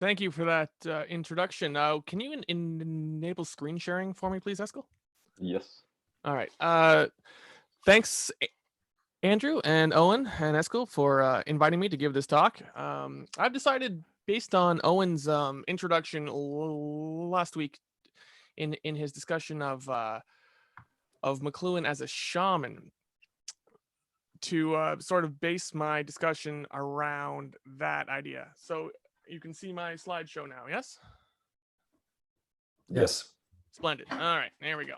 Thank you for that introduction. Can you enable screen sharing for me, please, Eskel? Yes. All right. Thanks, Andrew and Owen and Eskel, for inviting me to give this talk. I've decided, based on Owen's introduction last week in his discussion of McLuhan as a shaman, to sort of base my discussion around that idea. So you can see my slideshow now, yes? Yes. Splendid. All right, there we go.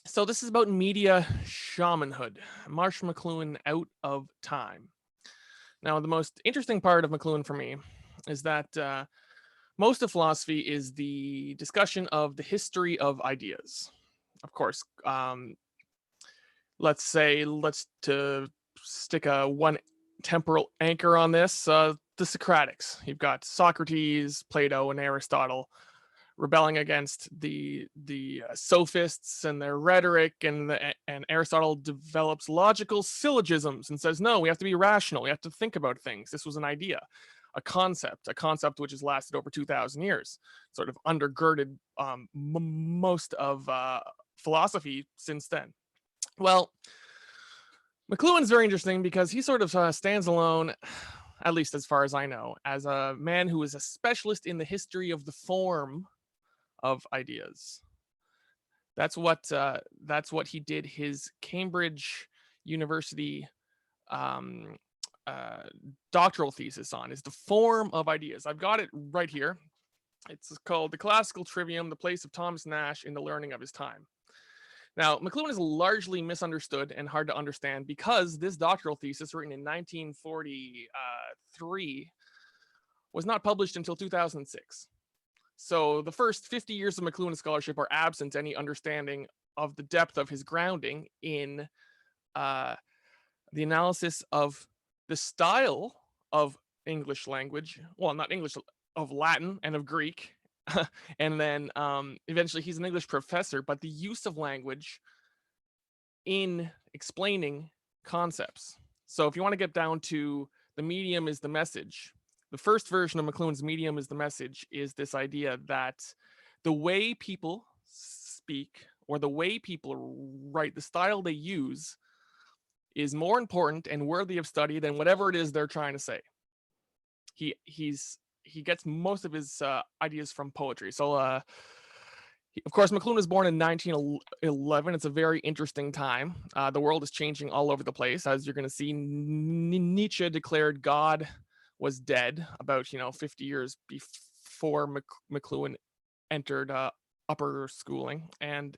So this is about media shamanhood. Marshall McLuhan, Out of Time. Now, the most interesting part of McLuhan for me is that most of philosophy is the discussion of the history of ideas. Of course, let's stick a one temporal anchor on this. The Socratics. You've got Socrates, Plato, and Aristotle rebelling against the sophists and their rhetoric, and Aristotle develops logical syllogisms and says, no, we have to be rational, we have to think about things. This was an idea, a concept which has lasted over 2,000 years, sort of undergirded most of philosophy since then. Well, McLuhan's very interesting because he sort of stands alone, at least as far as I know, as a man who is a specialist in the history of the form of ideas. That's what he did his Cambridge University doctoral thesis on, is the form of ideas. I've got it right here. It's called The Classical Trivium, the Place of Thomas Nash in the Learning of His Time. Now, McLuhan is largely misunderstood and hard to understand because this doctoral thesis, written in 1943, was not published until 2006. So the first 50 years of McLuhan scholarship are absent any understanding of the depth of his grounding in the analysis of the style of English language. Well, not English, of Latin and of Greek. And then eventually he's an English professor, but the use of language in explaining concepts. So if you want to get down to the medium is the message, the first version of McLuhan's medium is the message is this idea that the way people speak or the way people write, the style they use, is more important and worthy of study than whatever it is they're trying to say. He gets most of his ideas from poetry. So of course, McLuhan was born in 1911. It's a very interesting time. The world is changing all over the place. As you're going to see, Nietzsche declared God was dead about 50 years before McLuhan entered upper schooling, and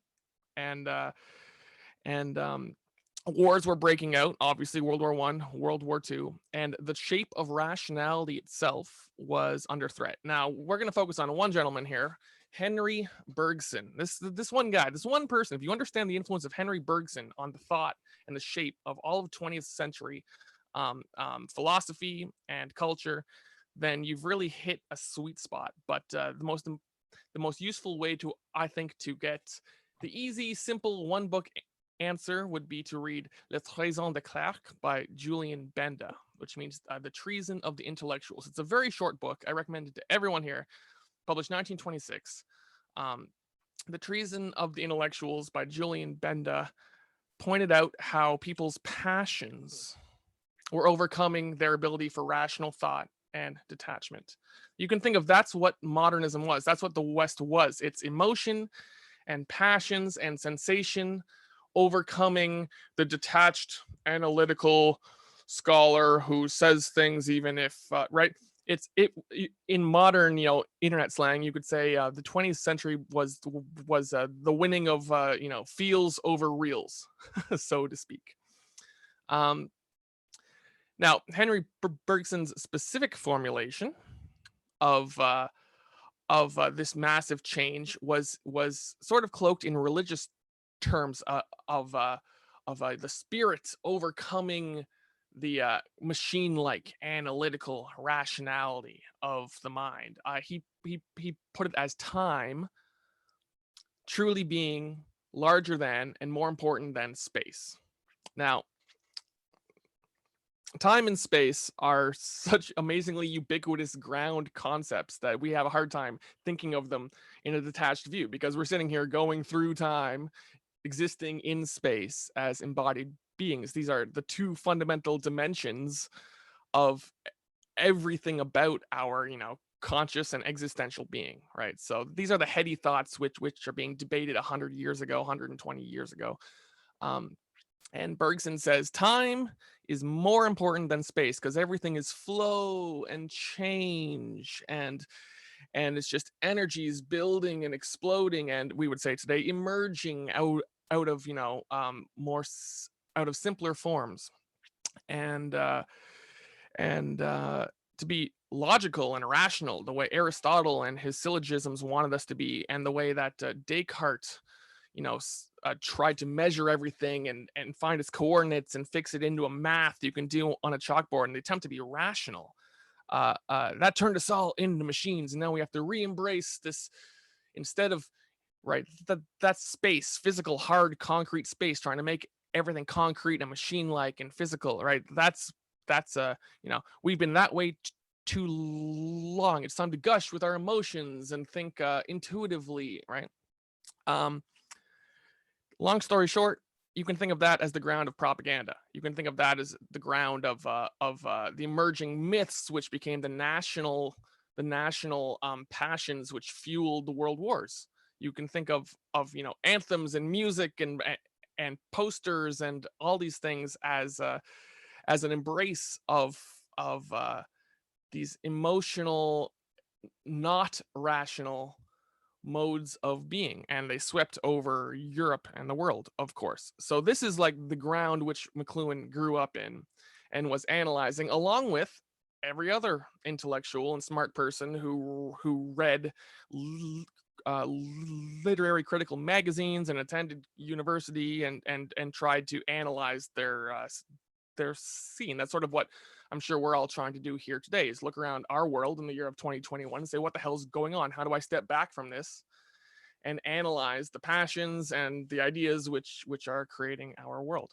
wars were breaking out. Obviously, World War I, World War II, and the shape of rationality itself was under threat. Now we're going to focus on one gentleman here, Henry Bergson. This one guy, this one person. If you understand the influence of Henry Bergson on the thought and the shape of all of 20th century philosophy and culture, then you've really hit a sweet spot. But the most useful way to, I think, to get the easy, simple one book answer would be to read Le Treason des Clercs by Julian Benda, which means The Treason of the Intellectuals. It's a very short book. I recommend it to everyone here. Published 1926. The Treason of the Intellectuals by Julian Benda pointed out how people's passions were overcoming their ability for rational thought and detachment. You can think of that's what modernism was. That's what the West was. It's emotion and passions and sensation overcoming the detached analytical scholar who says things even if right. In modern internet slang, you could say the 20th century was the winning of feels over reals, so to speak. Now, Henry Bergson's specific formulation of this massive change was sort of cloaked in religious terms of the spirit overcoming the machine-like analytical rationality of the mind. He put it as time truly being larger than and more important than space. Now, time and space are such amazingly ubiquitous ground concepts that we have a hard time thinking of them in a detached view, because we're sitting here going through time, existing in space as embodied beings. These are the two fundamental dimensions of everything about our, conscious and existential being, right? So these are the heady thoughts which are being debated 100 years ago, 120 years ago. Um, and Bergson says time is more important than space because everything is flow and change, and it's just energies building and exploding, and we would say today emerging out of, out of simpler forms. And uh and uh to be logical and rational the way Aristotle and his syllogisms wanted us to be, and the way that Descartes, tried to measure everything and find its coordinates and fix it into a math you can do on a chalkboard, and the attempt to be rational, that turned us all into machines, and now we have to re-embrace this instead of, right, that space, physical, hard, concrete space, trying to make everything concrete and machine-like and physical, right? That's we've been that way too long. It's time to gush with our emotions and think intuitively, right? Um, Long story short, you can think of that as the ground of propaganda. You can think of that as the ground of the emerging myths, which became the national passions which fueled the world wars. You can think of anthems and music and posters and all these things as an embrace of these emotional, not rational modes of being, and they swept over Europe and the world, of course. So this is like the ground which McLuhan grew up in and was analyzing, along with every other intellectual and smart person who read literary critical magazines and attended university and tried to analyze their scene. That's sort of what I'm sure we're all trying to do here today, is look around our world in the year of 2021 and say, what the hell's going on? How do I step back from this and analyze the passions and the ideas which are creating our world?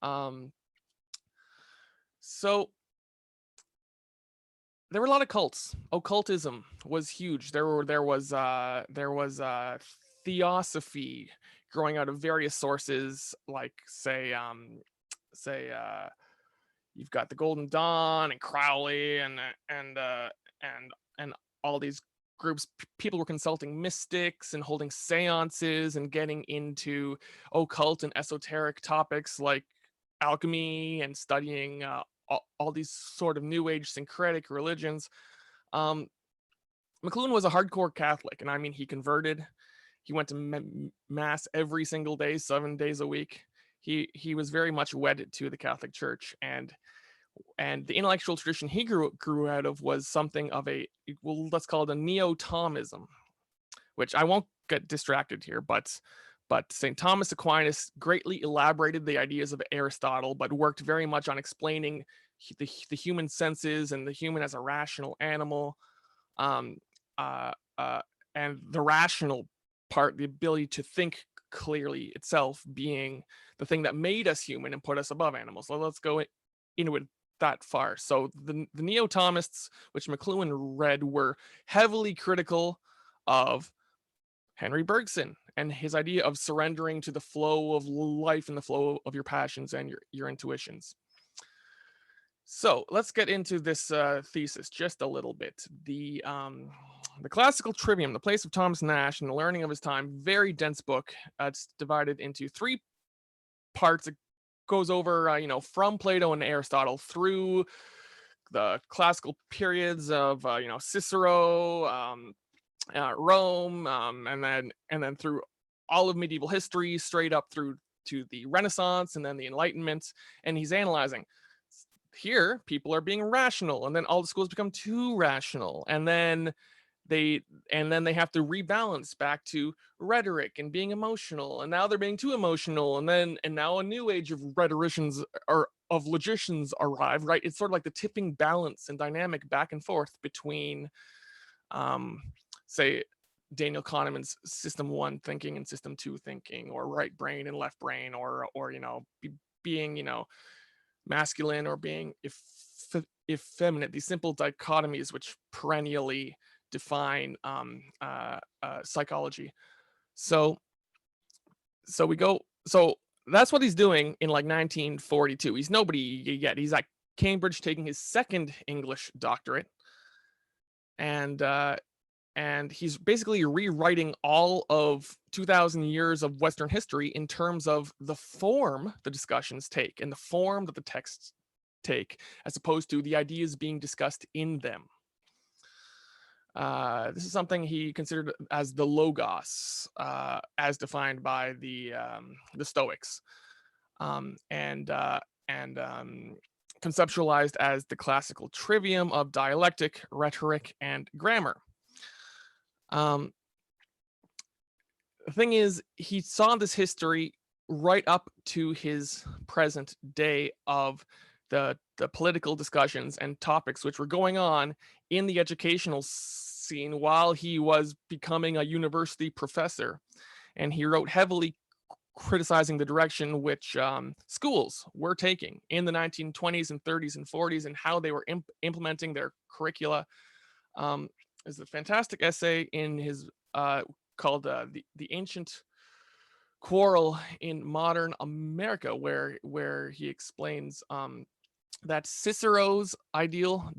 Um, so there were a lot of cults. Occultism was huge. There was theosophy growing out of various sources, like say you've got the Golden Dawn and Crowley and all these groups. People were consulting mystics and holding seances and getting into occult and esoteric topics like alchemy and studying all these sort of new age syncretic religions. um, McLuhan was a hardcore Catholic, and I mean, he converted. He went to mass every single day, 7 days a week. He was very much wedded to the Catholic Church, and the intellectual tradition he grew out of was something of a, well, let's call it a neo-Thomism, which I won't get distracted here, but St. Thomas Aquinas greatly elaborated the ideas of Aristotle, but worked very much on explaining the human senses and the human as a rational animal, um, uh, uh, and the rational part, the ability to think clearly itself, being the thing that made us human and put us above animals. So let's go into it that far. So the neo-Thomists, which McLuhan read, were heavily critical of Henry Bergson and his idea of surrendering to the flow of life and the flow of your passions and your intuitions. So let's get into this thesis just a little bit. The Classical Trivium, The Place of Thomas Nash and the Learning of His Time, very dense book. It's divided into 3 parts. It goes over, from Plato and Aristotle through the classical periods of, Cicero, Rome, and then through all of medieval history, straight up through to the Renaissance and then the Enlightenment. And he's analyzing, here people are being rational, and then all the schools become too rational, and then they have to rebalance back to rhetoric and being emotional, and now they're being too emotional, and now a new age of rhetoricians or of logicians arrive, right? It's sort of like the tipping balance and dynamic back and forth between, um say, Daniel Kahneman's system 1 thinking and system 2 thinking, or right brain and left brain, or being, masculine or being effeminate, these simple dichotomies which perennially define psychology. So so that's what he's doing in like 1942. He's nobody yet. He's at Cambridge taking his second English doctorate, and he's basically rewriting all of 2,000 years of Western history in terms of the form the discussions take and the form that the texts take, as opposed to the ideas being discussed in them. This is something he considered as the logos, as defined by the Stoics, and conceptualized as the classical trivium of dialectic, rhetoric, and grammar. The thing is, he saw this history right up to his present day of the political discussions and topics which were going on in the educational scene while he was becoming a university professor. And he wrote heavily criticizing the direction which schools were taking in the 1920s and 30s and 40s and how they were implementing their curricula. There's a fantastic essay in his called the Ancient Choral in Modern America, where he explains that Cicero's ideal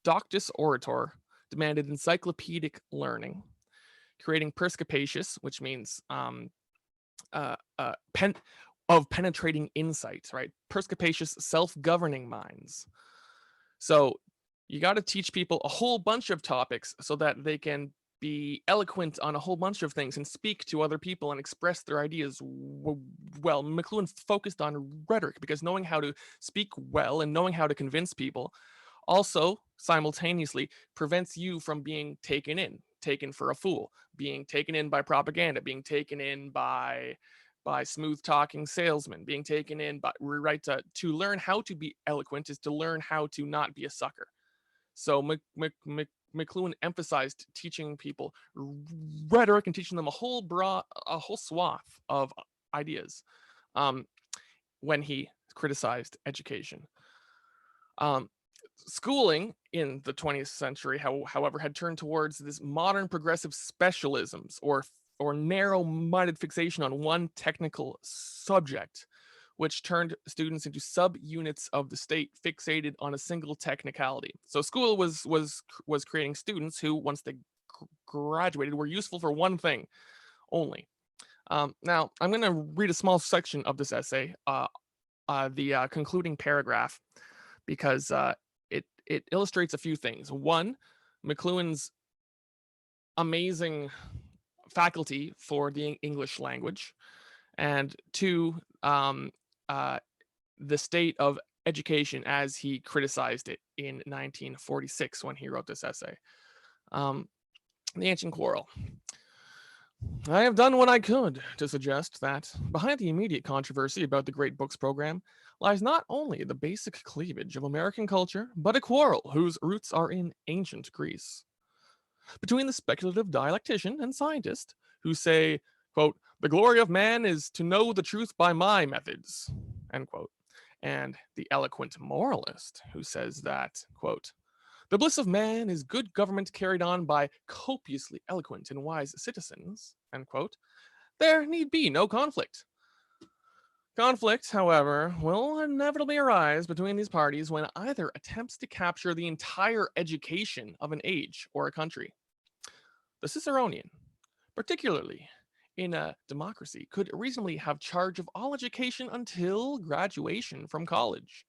doctus orator demanded encyclopedic learning, creating perspicacious, which means penetrating insights, right? Perspicacious, self-governing minds. So you got to teach people a whole bunch of topics so that they can be eloquent on a whole bunch of things and speak to other people and express their ideas well. McLuhan focused on rhetoric because knowing how to speak well and knowing how to convince people also simultaneously prevents you from being taken for a fool, being taken in by propaganda, being taken in by smooth talking salesmen, being taken in by right to learn how to be eloquent is to learn how to not be a sucker. So McLuhan emphasized teaching people rhetoric and teaching them a whole swath of ideas when he criticized education. Schooling in the 20th century, however, had turned towards this modern progressive specialisms or narrow-minded fixation on one technical subject, which turned students into subunits of the state fixated on a single technicality. So school was creating students who, once they graduated, were useful for one thing only. Now, I'm going to read a small section of this essay, the concluding paragraph, because it illustrates a few things. One, McLuhan's amazing faculty for the English language, and two, the state of education as he criticized it in 1946 when he wrote this essay. The Ancient Choral. I have done what I could to suggest that behind the immediate controversy about the Great Books program lies not only the basic cleavage of American culture, but a quarrel whose roots are in ancient Greece. Between the speculative dialectician and scientist who say, quote, the glory of man is to know the truth by my methods, end quote, and the eloquent moralist who says that, quote, the bliss of man is good government carried on by copiously eloquent and wise citizens, end quote, there need be no conflict. Conflict, however, will inevitably arise between these parties when either attempts to capture the entire education of an age or a country. The Ciceronian, particularly in a democracy, could reasonably have charge of all education until graduation from college.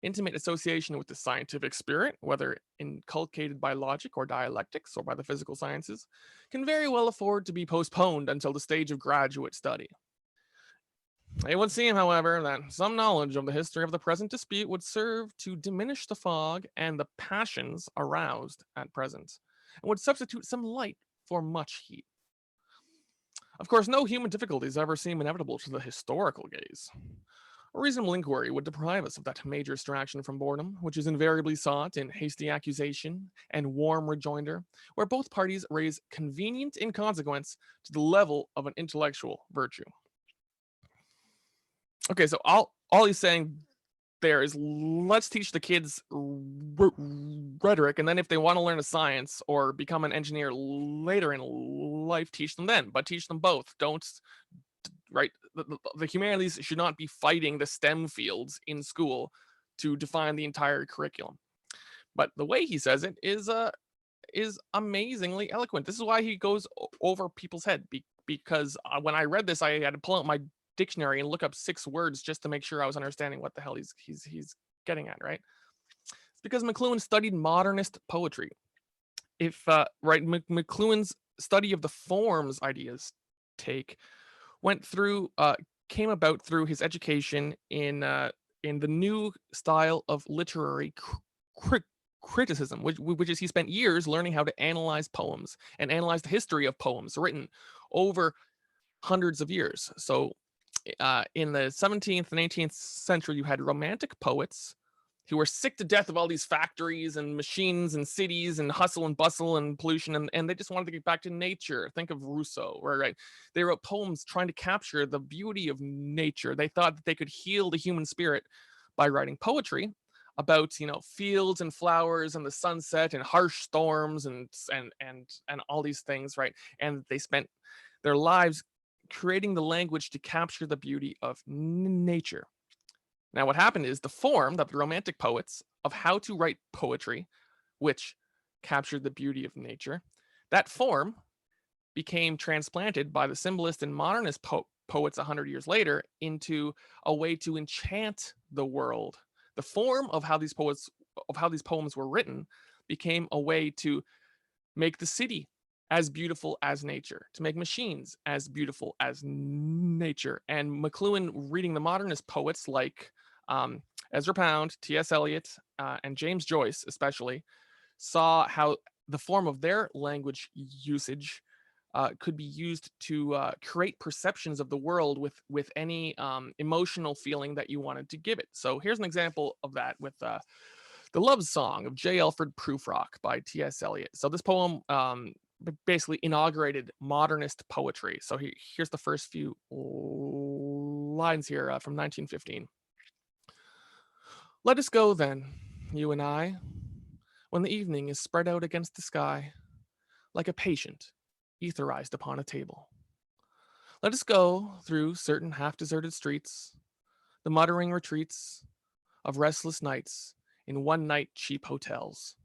Intimate association with the scientific spirit, whether inculcated by logic or dialectics or by the physical sciences, can very well afford to be postponed until the stage of graduate study. It would seem, however, that some knowledge of the history of the present dispute would serve to diminish the fog and the passions aroused at present, and would substitute some light for much heat. Of course, no human difficulties ever seem inevitable to the historical gaze. A reasonable inquiry would deprive us of that major distraction from boredom, which is invariably sought in hasty accusation and warm rejoinder, where both parties raise convenient inconsequence to the level of an intellectual virtue. Okay, so all he's saying there is, let's teach the kids rhetoric, and then if they want to learn a science or become an engineer later in life, teach them then, but teach them both. Don't, right, the humanities should not be fighting the STEM fields in school to define the entire curriculum. But the way he says it is amazingly eloquent. This is why he goes over people's head, because when I read this, I had to pull out my dictionary and look up 6 words just to make sure I was understanding what the hell he's getting at, right? It's because McLuhan studied modernist poetry. If right, McLuhan's study of the forms ideas take went through came about through his education in the new style of literary criticism, which is he spent years learning how to analyze poems and analyze the history of poems written over hundreds of years. So in the 17th and 18th century, you had romantic poets who were sick to death of all these factories and machines and cities and hustle and bustle and pollution, and they just wanted to get back to nature. Think of Rousseau, right? They wrote poems trying to capture the beauty of nature. They thought that they could heal the human spirit by writing poetry about, fields and flowers and the sunset and harsh storms and all these things, right? And they spent their lives creating the language to capture the beauty of nature. Now, what happened is the form that the Romantic poets of how to write poetry, which captured the beauty of nature, that form became transplanted by the symbolist and modernist poets 100 years later into a way to enchant the world. The form of how these poems were written became a way to make the city as beautiful as nature, to make machines as beautiful as nature. And McLuhan, reading the modernist poets like Ezra Pound, T.S. Eliot, and James Joyce especially, saw how the form of their language usage could be used to create perceptions of the world with any emotional feeling that you wanted to give it. So here's an example of that with the Love Song of J. Alfred Prufrock by T.S. Eliot. So this poem basically inaugurated modernist poetry. So here's the first few lines here from 1915. Let us go then, you and I, when the evening is spread out against the sky, like a patient etherized upon a table. Let us go through certain half-deserted streets, the muttering retreats of restless nights in one-night cheap hotels,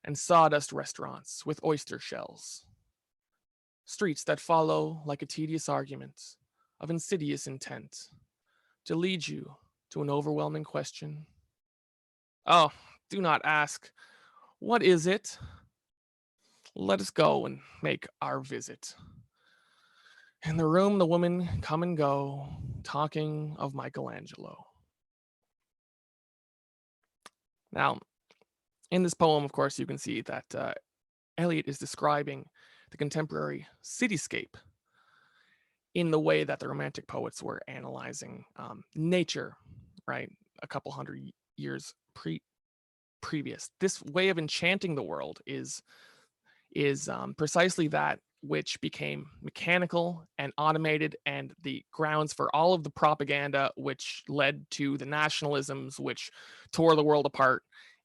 and sawdust restaurants with oyster shells. Streets that follow like a tedious argument of insidious intent to lead you to an overwhelming question. Oh, do not ask, what is it? Let us go and make our visit. In the room, the women come and go, talking of Michelangelo. Now, in this poem, of course, you can see that Eliot is describing the contemporary cityscape in the way that the Romantic poets were analyzing nature, right? A couple hundred years previous. This way of enchanting the world is precisely that which became mechanical and automated, and the grounds for all of the propaganda which led to the nationalisms which tore the world apart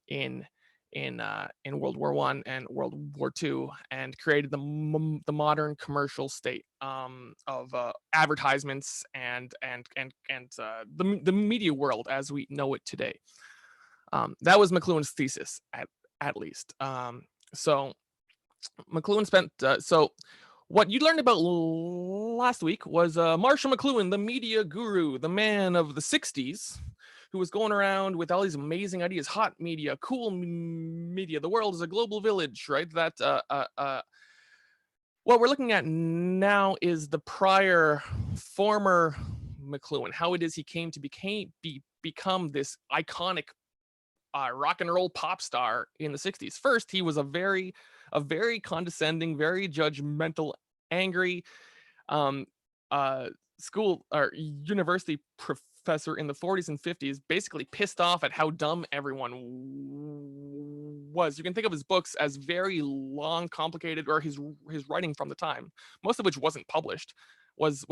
in World War I and World War II, and created the modern commercial state of advertisements and the media world as we know it today. That was McLuhan's thesis, at least. So McLuhan spent so what you learned about last week was Marshall McLuhan, the media guru, the man of the 60s, who was going around with all these amazing ideas: hot media, cool media, the world is a global village, right? That what we're looking at now is the former McLuhan, how it is he came to become this iconic rock and roll pop star in the 60s. First, he was a very condescending, very judgmental, angry school or university professor in the 40s and 50s, basically pissed off at how dumb everyone was. You can think of his books as very long, complicated, or his writing from the time, most of which wasn't published, was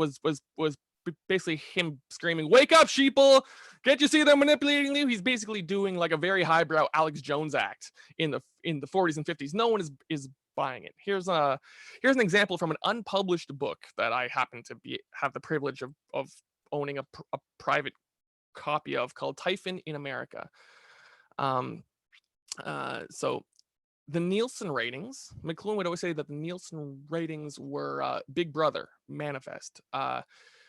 basically him screaming, "Wake up, sheeple! Can't you see they're manipulating you?" He's basically doing like a very highbrow Alex Jones act in the 40s and 50s. No one is buying it. Here's an example from an unpublished book that I happen to have the privilege of owning a private copy of, called Typhon in America. So the Nielsen ratings, McLuhan would always say that the Nielsen ratings were Big Brother manifest.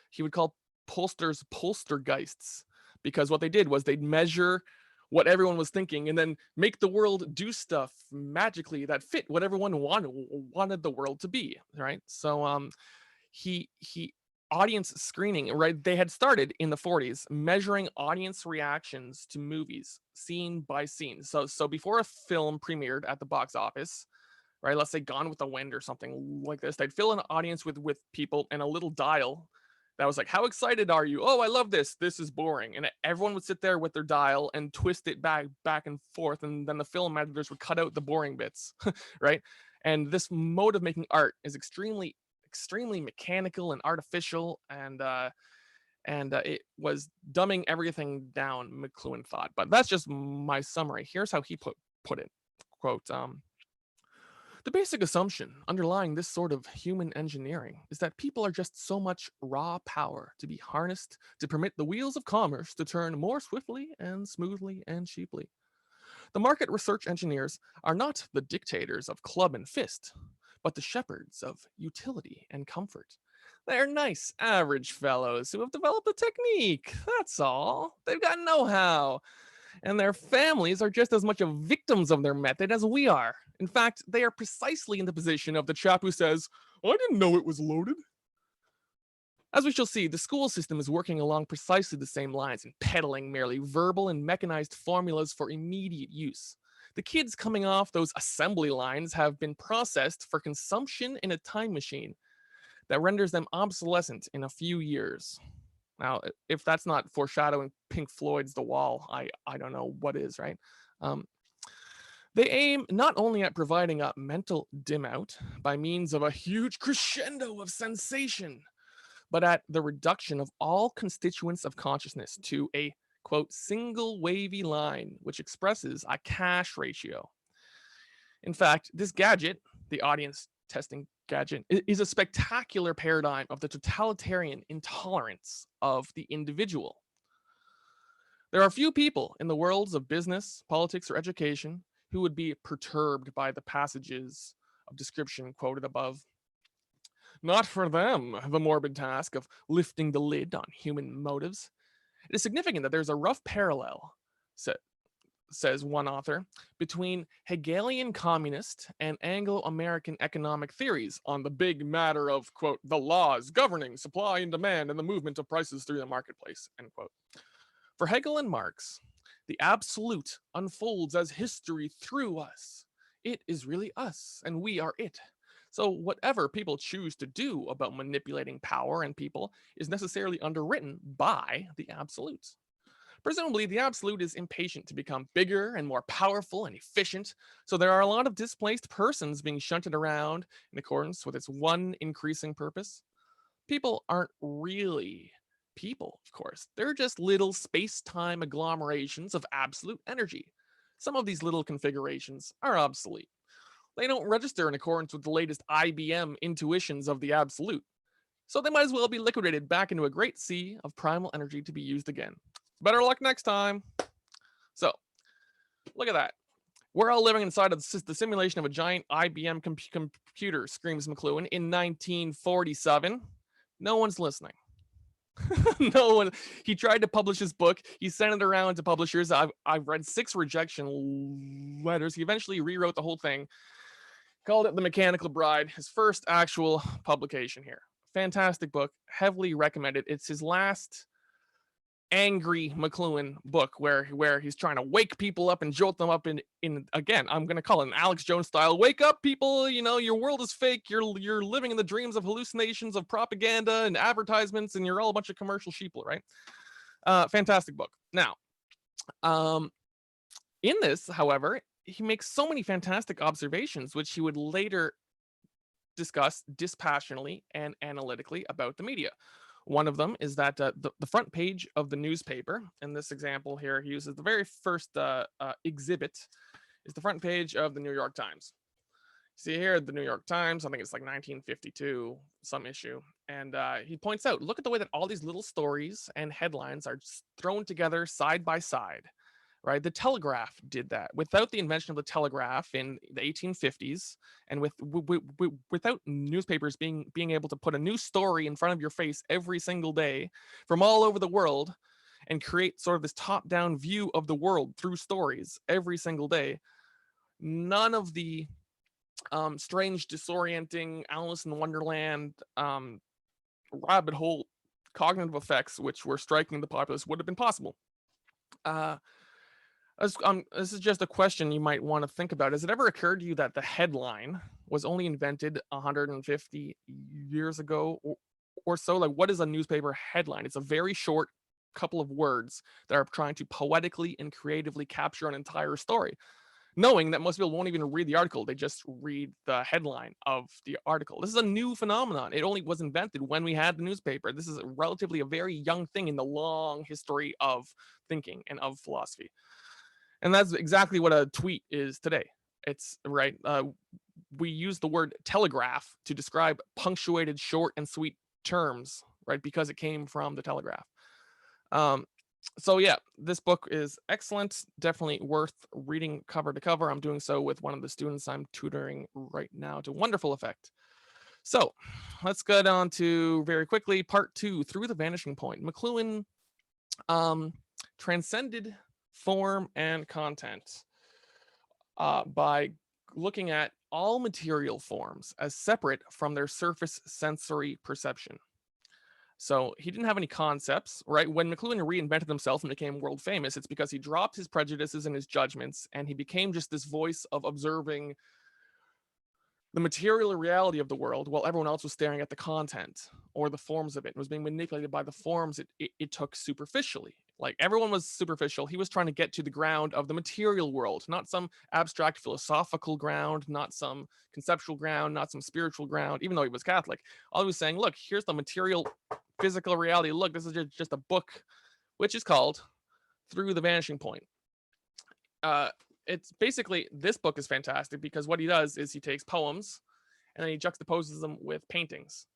He would call pollsters polstergeists, because what they did was they'd measure what everyone was thinking and then make the world do stuff magically that fit what everyone wanted the world to be, right? So he audience screening, right? They had started in the 40s measuring audience reactions to movies scene by scene. So before a film premiered at the box office, right, let's say Gone with the Wind or something like this, they'd fill an audience with people and a little dial that was like, "How excited are you? Oh, I love this. This is boring." And everyone would sit there with their dial and twist it back and forth, and then the film editors would cut out the boring bits, right? And this mode of making art is extremely mechanical and artificial, and it was dumbing everything down, McLuhan thought. But that's just my summary. Here's how he put it. Quote, "The basic assumption underlying this sort of human engineering is that people are just so much raw power to be harnessed to permit the wheels of commerce to turn more swiftly and smoothly and cheaply. The market research engineers are not the dictators of club and fist, but the shepherds of utility and comfort. They're nice, average fellows who have developed a technique. That's all. They've got know-how. And their families are just as much of victims of their method as we are. In fact, they are precisely in the position of the chap who says, 'I didn't know it was loaded.'" As we shall see, the school system is working along precisely the same lines and peddling merely verbal and mechanized formulas for immediate use. The kids coming off those assembly lines have been processed for consumption in a time machine that renders them obsolescent in a few years. Now, if that's not foreshadowing Pink Floyd's The Wall, I don't know what is, right? Um, they aim not only at providing a mental dim out by means of a huge crescendo of sensation, but at the reduction of all constituents of consciousness to a, quote, single wavy line which expresses a cash ratio. In fact, this gadget, the audience testing gadget, is a spectacular paradigm of the totalitarian intolerance of the individual. There are few people in the worlds of business, politics, or education who would be perturbed by the passages of description quoted above. Not for them the morbid task of lifting the lid on human motives. It is significant that there's a rough parallel, says one author, between Hegelian communist and Anglo-American economic theories on the big matter of, quote, the laws governing supply and demand and the movement of prices through the marketplace, end quote. For Hegel and Marx, the absolute unfolds as history through us. It is really us, and we are it. So whatever people choose to do about manipulating power and people is necessarily underwritten by the absolute. Presumably, the absolute is impatient to become bigger and more powerful and efficient, so there are a lot of displaced persons being shunted around in accordance with its one increasing purpose. People aren't really people, of course. They're just little space-time agglomerations of absolute energy. Some of these little configurations are obsolete. They don't register in accordance with the latest IBM intuitions of the absolute. So they might as well be liquidated back into a great sea of primal energy to be used again. Better luck next time. So, look at that. We're all living inside of the simulation of a giant IBM computer, screams McLuhan in 1947. No one's listening. No one. He tried to publish his book. He sent it around to publishers. I've read 6 rejection letters. He eventually rewrote the whole thing, called it The Mechanical Bride, his first actual publication here. Fantastic book, heavily recommended. It's his last angry McLuhan book where he's trying to wake people up and jolt them up in again, I'm going to call it an Alex Jones style. Wake up, people, you know, your world is fake. You're living in the dreams of hallucinations of propaganda and advertisements, and you're all a bunch of commercial sheeple, right? Fantastic book. Now, in this, however, he makes so many fantastic observations, which he would later discuss dispassionately and analytically about the media. One of them is that the front page of the newspaper, in this example here, he uses the very first exhibit, is the front page of the New York Times. See here, the New York Times, I think it's like 1952, some issue. And he points out, look at the way that all these little stories and headlines are just thrown together side by side, right? The telegraph did that. Without the invention of the telegraph in the 1850s, and without newspapers being able to put a new story in front of your face every single day from all over the world and create sort of this top-down view of the world through stories every single day, none of the strange, disorienting Alice in Wonderland rabbit hole cognitive effects which were striking the populace would have been possible. Uh, this is just a question you might want to think about. Has it ever occurred to you that the headline was only invented 150 years ago or so? Like, what is a newspaper headline? It's a very short couple of words that are trying to poetically and creatively capture an entire story, knowing that most people won't even read the article. They just read the headline of the article. This is a new phenomenon. It only was invented when we had the newspaper. This is relatively a very young thing in the long history of thinking and of philosophy. And that's exactly what a tweet is today. It's right. We use the word telegraph to describe punctuated, short, and sweet terms, right? Because it came from the telegraph. So yeah, this book is excellent. Definitely worth reading cover to cover. I'm doing so with one of the students I'm tutoring right now to wonderful effect. So let's get on to very quickly part 2, Through the Vanishing Point. McLuhan transcended form and content by looking at all material forms as separate from their surface sensory perception. So he didn't have any concepts, right? When McLuhan reinvented himself and became world famous, it's because he dropped his prejudices and his judgments, and he became just this voice of observing the material reality of the world while everyone else was staring at the content or the forms of it and was being manipulated by the forms it took superficially. Like, everyone was superficial. He was trying to get to the ground of the material world, not some abstract philosophical ground, not some conceptual ground, not some spiritual ground, even though he was Catholic. All he was saying, look, here's the material physical reality. Look, this is just a book, which is called Through the Vanishing Point. It's basically, this book is fantastic because what he does is he takes poems and then he juxtaposes them with paintings.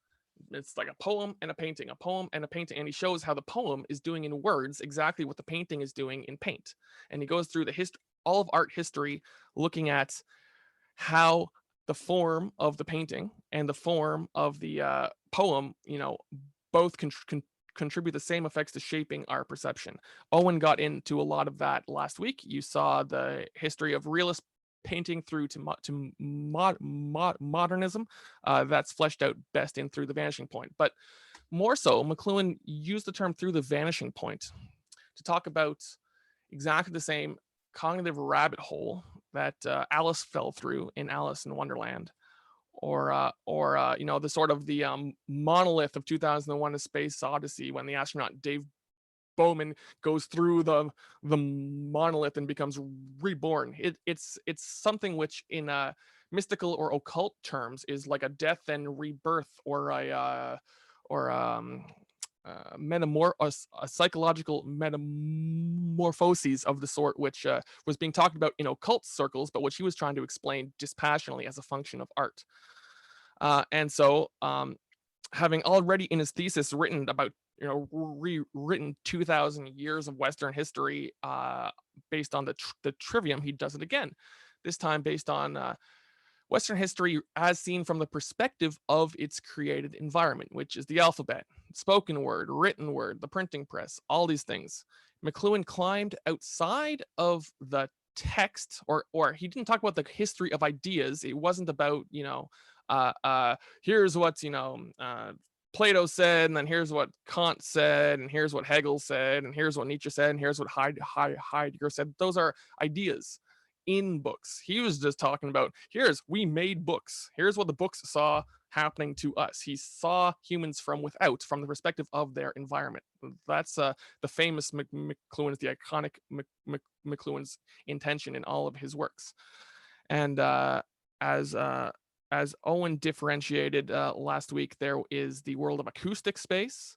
It's like a poem and a painting, and he shows how the poem is doing in words exactly what the painting is doing in paint. And he goes through the history, all of art history, looking at how the form of the painting and the form of the poem, both contribute the same effects to shaping our perception. Owen got into a lot of that last week. You saw the history of realist painting through to modernism. That's fleshed out best in Through the Vanishing Point. But more so, McLuhan used the term Through the Vanishing Point to talk about exactly the same cognitive rabbit hole that Alice fell through in Alice in Wonderland, or the sort of the monolith of 2001: A Space Odyssey, when the astronaut Dave Bowman goes through the monolith and becomes reborn. It's something which in mystical or occult terms is like a death and rebirth, or a psychological metamorphoses of the sort, which was being talked about in occult circles, but which he was trying to explain dispassionately as a function of art. And so, having already in his thesis written about, rewritten 2,000 years of Western history based on the Trivium, he does it again, this time based on Western history as seen from the perspective of its created environment, which is the alphabet, spoken word, written word, the printing press, all these things. McLuhan climbed outside of the text, or he didn't talk about the history of ideas. It wasn't about, here's what, Plato said, and then here's what Kant said, and here's what Hegel said, and here's what Nietzsche said, and here's what Heidegger said. Those are ideas in books. He was just talking about, we made books. Here's what the books saw happening to us. He saw humans from without, from the perspective of their environment. That's the famous McLuhan's, the iconic McLuhan's intention in all of his works. And as Owen differentiated last week, there is the world of acoustic space,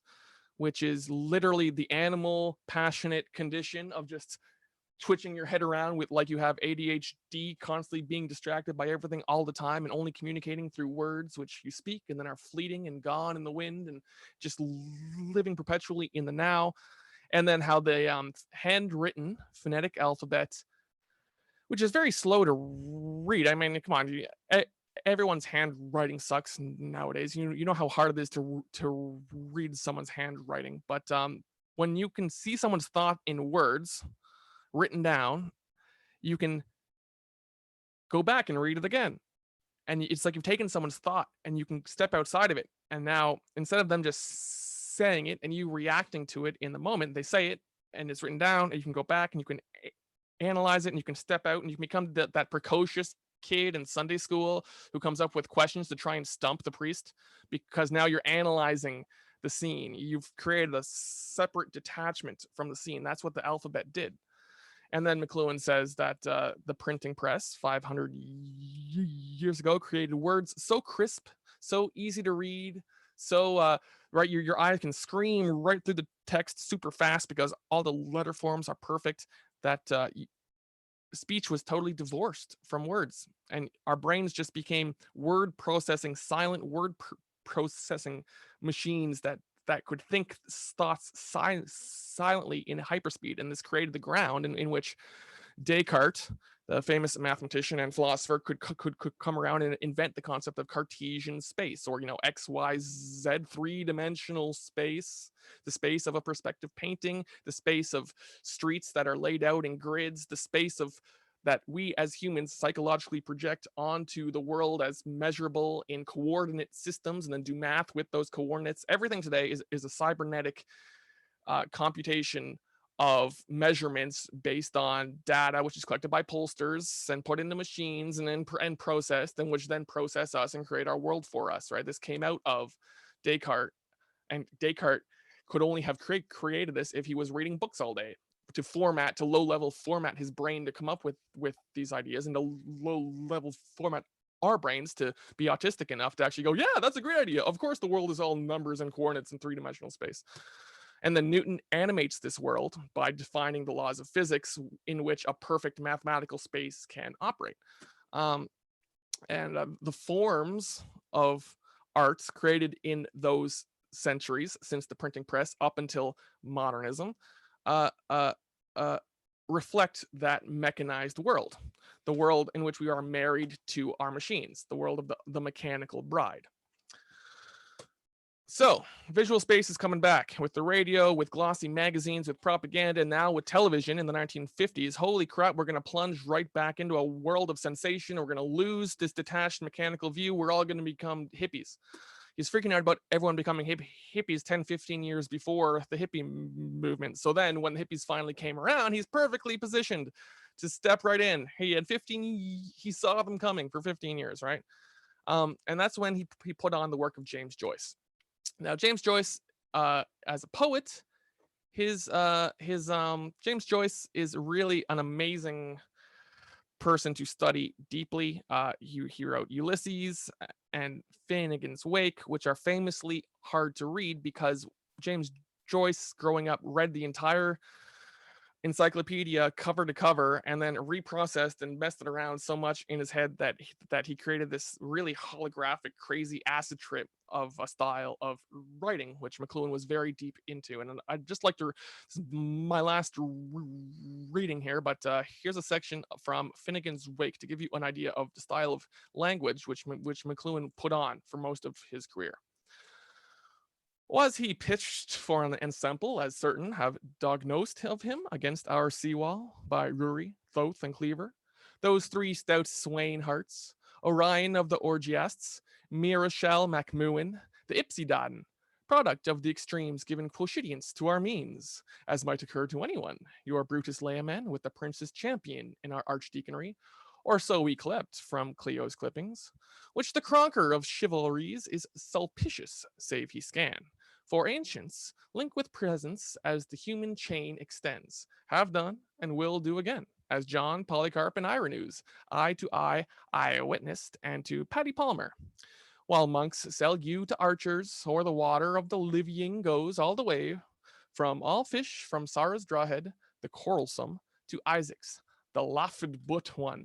which is literally the animal passionate condition of just twitching your head around with like you have ADHD, constantly being distracted by everything all the time and only communicating through words which you speak and then are fleeting and gone in the wind and just living perpetually in the now. And then how the handwritten phonetic alphabet, which is very slow to read. I mean, come on, everyone's handwriting sucks nowadays. You know how hard it is to read someone's handwriting, but when you can see someone's thought in words written down, you can go back and read it again. And it's like you've taken someone's thought and you can step outside of it. And now instead of them just saying it and you reacting to it in the moment, they say it and it's written down and you can go back and you can analyze it and you can step out and you can become that precocious kid in Sunday school who comes up with questions to try and stump the priest, because now you're analyzing the scene. You've created a separate detachment from the scene. That's what the alphabet did. And then McLuhan says that the printing press 500 years ago created words so crisp, so easy to read, so right, your eyes can scream right through the text super fast because all the letter forms are perfect, that speech was totally divorced from words, and our brains just became word processing, silent word processing machines that could think thoughts silently in hyperspeed. And this created the ground in which Descartes, the famous mathematician and philosopher, could come around and invent the concept of Cartesian space, or X, Y, Z, three-dimensional space, the space of a perspective painting, the space of streets that are laid out in grids, the space of that we as humans psychologically project onto the world as measurable in coordinate systems and then do math with those coordinates. Everything today is a cybernetic computation of measurements based on data, which is collected by pollsters and put into machines and then processed, and which then process us and create our world for us, right? This came out of Descartes, and Descartes could only have created this if he was reading books all day, to low level format his brain to come up with these ideas, and to low level format our brains to be autistic enough to actually go, yeah, that's a great idea. Of course, the world is all numbers and coordinates in three-dimensional space. And then Newton animates this world by defining the laws of physics in which a perfect mathematical space can operate. The forms of arts created in those centuries since the printing press up until modernism uh, uh, reflect that mechanized world, the world in which we are married to our machines, the world of the mechanical bride. So visual space is coming back with the radio, with glossy magazines, with propaganda, and now with television in the 1950s. Holy crap, we're going to plunge right back into a world of sensation. We're going to lose this detached mechanical view. We're all going to become hippies. He's freaking out about everyone becoming hippies 10, 15 years before the hippie movement. So then when the hippies finally came around, he's perfectly positioned to step right in. He saw them coming for 15 years, right? And that's when he put on the work of James Joyce. Now, James Joyce, as a poet, his James Joyce is really an amazing person to study deeply. He wrote Ulysses and Finnegan's Wake, which are famously hard to read because James Joyce, growing up, read the entire encyclopedia cover to cover and then reprocessed and messed it around so much in his head that he created this really holographic, crazy acid trip of a style of writing, which McLuhan was very deep into. And I'd just like to, this is my last reading here, but here's a section from Finnegan's Wake to give you an idea of the style of language which McLuhan put on for most of his career. Was he pitched for an ensemble, as certain have diagnosed of him against our seawall by Rury, Thoth, and Cleaver, those three stout swain hearts, Orion of the Orgiasts, Mirashel MacMuin, the Ipsidoden, product of the extremes given quotidience to our means, as might occur to anyone, your Brutus Layman with the prince's champion in our archdeaconry, or so we clept from Cleo's clippings, which the cronker of chivalries is sulpicious, save he scan. For ancients, link with presence as the human chain extends, have done and will do again, as John, Polycarp, and Irenaeus, eye to eye, I witnessed, and to Paddy Palmer. while monks sell you to archers, or the water of the Livying goes all the way from all fish from Sarah's drawhead, the quarrelsome, to Isaac's, the laughed but one,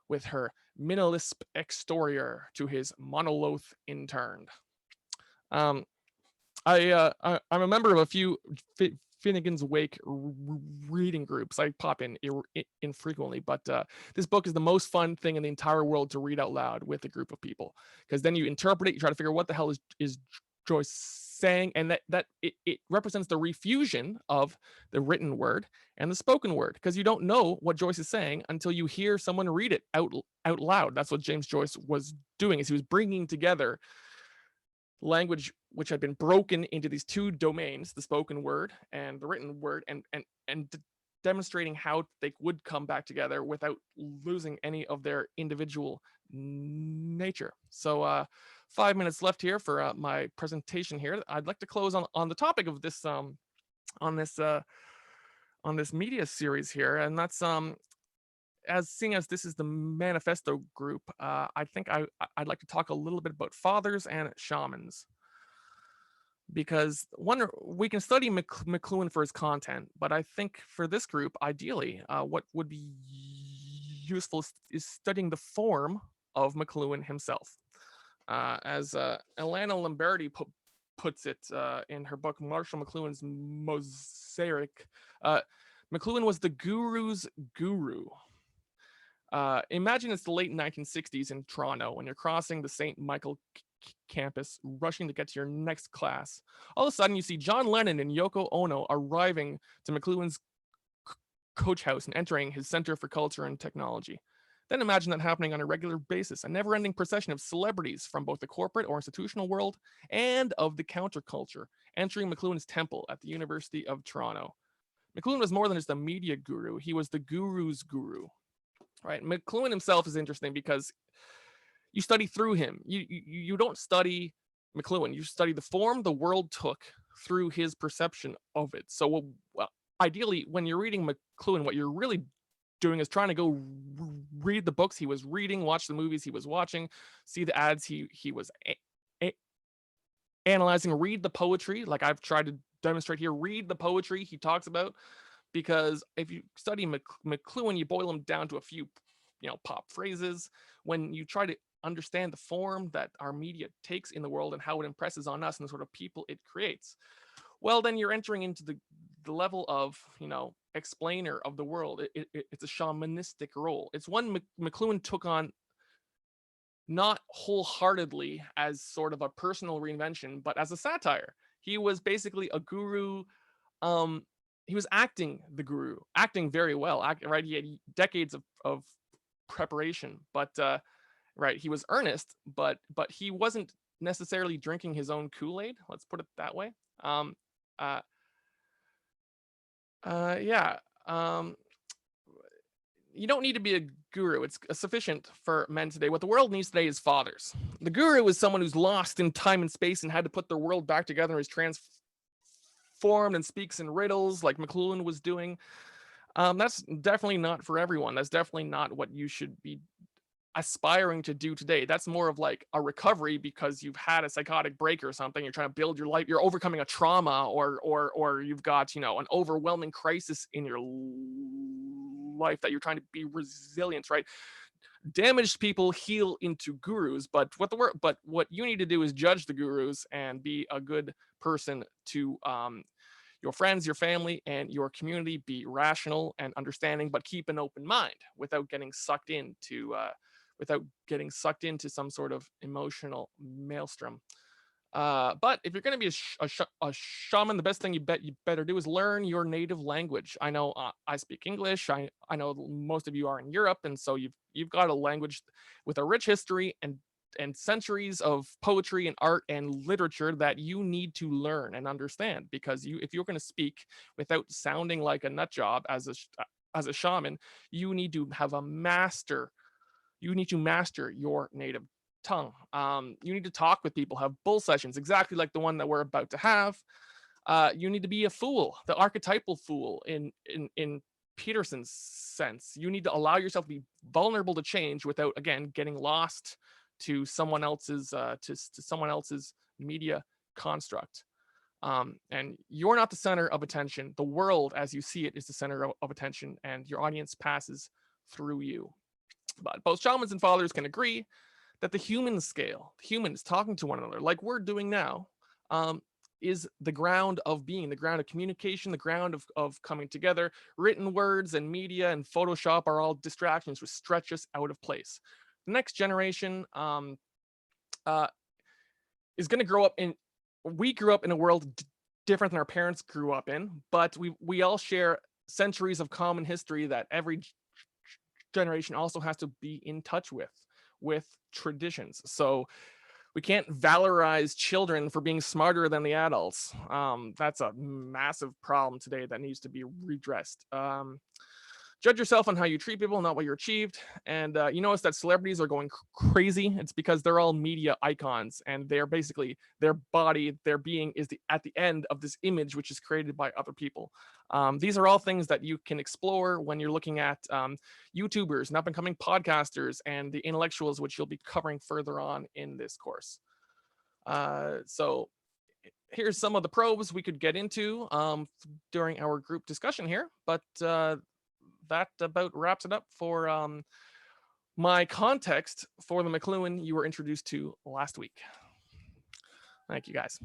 with her minilisp exterior to his monoloth interned. Um, I'm a member of a few Finnegan's Wake reading groups. I pop in infrequently, but this book is the most fun thing in the entire world to read out loud with a group of people, because then you interpret it, you try to figure out what the hell is Joyce saying, and that it represents the refusion of the written word and the spoken word, because you don't know what Joyce is saying until you hear someone read it out loud. That's what James Joyce was doing, is he was bringing together language which had been broken into these two domains, the spoken word and the written word, and demonstrating how they would come back together without losing any of their individual nature. So 5 minutes left here for my presentation here. I'd like to close on the topic of this on this media series here, and that's as seeing as this is the Manifesto Group, I think I'd like to talk a little bit about fathers and shamans, because one, we can study McLuhan for his content, but I think for this group, ideally, what would be useful is studying the form of McLuhan himself. As Elana Lamberti puts it in her book Marshall McLuhan's Mosaic, McLuhan was the guru's guru. Imagine it's the late 1960s in Toronto when you're crossing the St. Michael campus, rushing to get to your next class. All of a sudden, you see John Lennon and Yoko Ono arriving to McLuhan's coach house and entering his Center for Culture and Technology. Then imagine that happening on a regular basis, a never-ending procession of celebrities from both the corporate or institutional world and of the counterculture, entering McLuhan's temple at the University of Toronto. McLuhan was more than just a media guru, he was the guru's guru. Right, McLuhan himself is interesting because you study through him. You don't study McLuhan. You study the form the world took through his perception of it. So, ideally, when you're reading McLuhan, what you're really doing is trying to go read the books he was reading, watch the movies he was watching, see the ads he was analyzing, read the poetry, like I've tried to demonstrate here. Read the poetry he talks about. Because if you study McLuhan, you boil him down to a few, pop phrases. When you try to understand the form that our media takes in the world and how it impresses on us and the sort of people it creates, well, then you're entering into the level of, explainer of the world. It's a shamanistic role. It's one McLuhan took on not wholeheartedly as sort of a personal reinvention, but as a satire. He was basically a guru. He was acting the guru, acting very well, right? He had decades of preparation, but right, he was earnest, but he wasn't necessarily drinking his own Kool-Aid. Let's put it that way. Yeah. You don't need to be a guru. It's sufficient for men today. What the world needs today is fathers. The guru is someone who's lost in time and space and had to put their world back together and is transformed and speaks in riddles like McLuhan was doing. That's definitely not for everyone. That's definitely not what you should be aspiring to do today. That's more of like a recovery because you've had a psychotic break or something. You're trying to build your life. You're overcoming a trauma, or you've got an overwhelming crisis in your life that you're trying to be resilient, right? Damaged people heal into gurus, but what you need to do is judge the gurus and be a good person to your friends, your family, and your community. Be rational and understanding, but keep an open mind without getting sucked into some sort of emotional maelstrom. But if you're going to be a shaman, the best thing you better do is learn your native language. I know I speak English. I know most of you are in Europe, and so you've got a language with a rich history and centuries of poetry and art and literature that you need to learn and understand, because if you're going to speak without sounding like a nut job as a shaman, you need to master your native tongue. You need to talk with people, have bull sessions exactly like the one that we're about to have. You need to be a fool, the archetypal fool in Peterson's sense. You need to allow yourself to be vulnerable to change without, again, getting lost to someone else's to someone else's media construct. And you're not the center of attention. The world as you see it is the center of attention, and your audience passes through you. But both shamans and fathers can agree that the human scale, humans talking to one another like we're doing now, is the ground of being, the ground of communication, the ground of coming together. Written words and media and Photoshop are all distractions which stretch us out of place. The next generation is going to grow up in, we grew up in a world different than our parents grew up in, but we all share centuries of common history that every generation also has to be in touch with traditions. So we can't valorize children for being smarter than the adults. That's a massive problem today that needs to be redressed. Judge yourself on how you treat people, not what you achieved. And you notice that celebrities are going crazy. It's because they're all media icons, and they're basically, their body, their being is at the end of this image which is created by other people. These are all things that you can explore when you're looking at YouTubers and up and coming podcasters and the intellectuals, which you'll be covering further on in this course. So here's some of the probes we could get into during our group discussion here, but that about wraps it up for my context for the McLuhan you were introduced to last week. Thank you, guys.